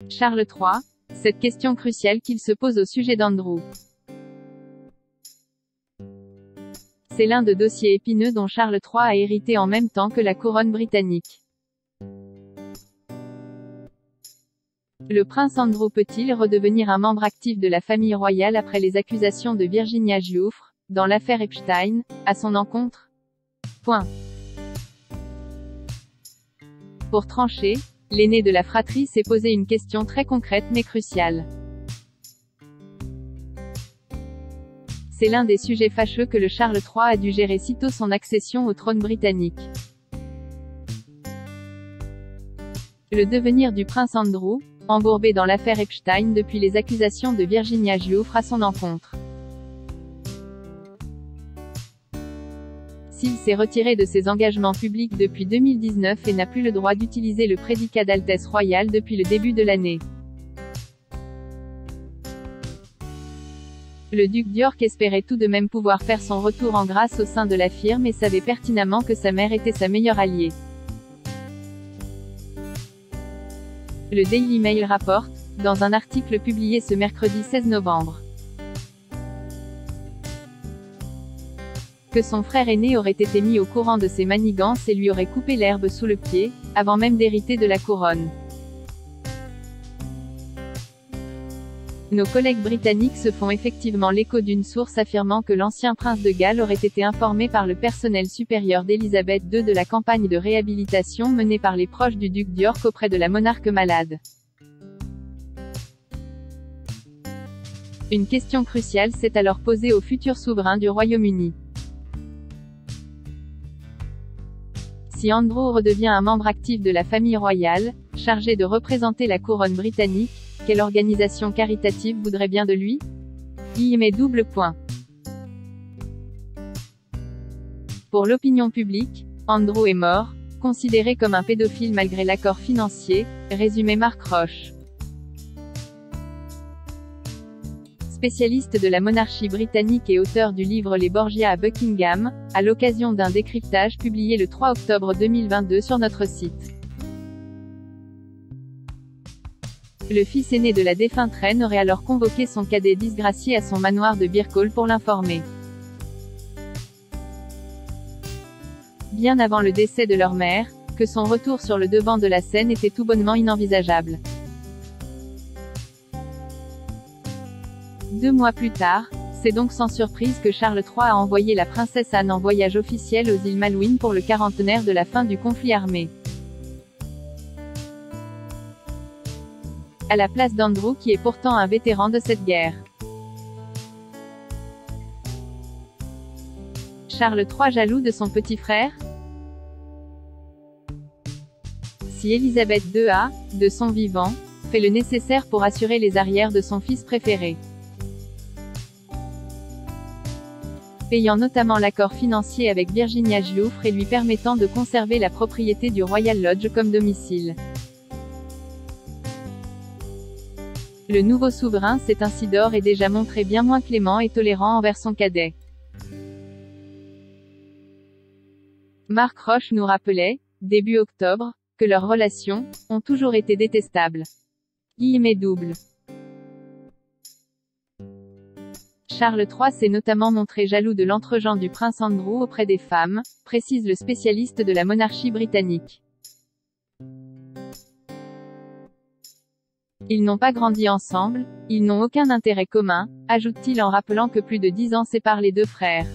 Charles III, cette question cruciale qu'il se pose au sujet d'Andrew. C'est l'un de dossiers épineux dont Charles III a hérité en même temps que la couronne britannique. Le prince Andrew peut-il redevenir un membre actif de la famille royale après les accusations de Virginia Giuffre, dans l'affaire Epstein, à son encontre? Pour trancher, l'aîné de la fratrie s'est posé une question très concrète mais cruciale. C'est l'un des sujets fâcheux que le Charles III a dû gérer sitôt son accession au trône britannique. Le devenir du prince Andrew, embourbé dans l'affaire Epstein depuis les accusations de Virginia Giuffre à son encontre. S'il s'est retiré de ses engagements publics depuis 2019 et n'a plus le droit d'utiliser le prédicat d'Altesse royale depuis le début de l'année. Le duc d'York espérait tout de même pouvoir faire son retour en grâce au sein de la firme et savait pertinemment que sa mère était sa meilleure alliée. Le Daily Mail rapporte, dans un article publié ce mercredi 16 novembre, que son frère aîné aurait été mis au courant de ses manigances et lui aurait coupé l'herbe sous le pied, avant même d'hériter de la couronne. Nos collègues britanniques se font effectivement l'écho d'une source affirmant que l'ancien prince de Galles aurait été informé par le personnel supérieur d'Élisabeth II de la campagne de réhabilitation menée par les proches du duc d'York auprès de la monarque malade. Une question cruciale s'est alors posée au futur souverain du Royaume-Uni. Si Andrew redevient un membre actif de la famille royale, chargé de représenter la couronne britannique, quelle organisation caritative voudrait bien de lui? Pour l'opinion publique, Andrew est mort, considéré comme un pédophile malgré l'accord financier, résumé Mark Roche. Spécialiste de la monarchie britannique et auteur du livre Les Borgia à Buckingham, à l'occasion d'un décryptage publié le 3 octobre 2022 sur notre site. Le fils aîné de la défunte reine aurait alors convoqué son cadet disgracié à son manoir de Birkhall pour l'informer. Bien avant le décès de leur mère, que son retour sur le devant de la scène était tout bonnement inenvisageable. 2 mois plus tard, c'est donc sans surprise que Charles III a envoyé la princesse Anne en voyage officiel aux îles Malouines pour le quarantenaire de la fin du conflit armé. À la place d'Andrew qui est pourtant un vétéran de cette guerre. Charles III jaloux de son petit frère? Si Élisabeth II a, de son vivant, fait le nécessaire pour assurer les arrières de son fils préféré, payant notamment l'accord financier avec Virginia Giuffre et lui permettant de conserver la propriété du Royal Lodge comme domicile. Le nouveau souverain s'est ainsi d'ores et déjà montré bien moins clément et tolérant envers son cadet. Mark Roche nous rappelait, début octobre, que leurs relations ont toujours été détestables. Charles III s'est notamment montré jaloux de l'entregent du prince Andrew auprès des femmes, précise le spécialiste de la monarchie britannique. Ils n'ont pas grandi ensemble, ils n'ont aucun intérêt commun, ajoute-t-il en rappelant que plus de 10 ans séparent les deux frères.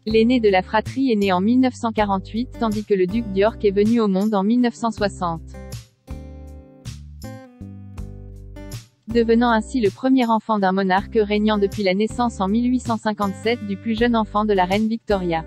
L'aîné de la fratrie est né en 1948 tandis que le duc d'York est venu au monde en 1960. Devenant ainsi le premier enfant d'un monarque régnant depuis la naissance en 1857 du plus jeune enfant de la reine Victoria.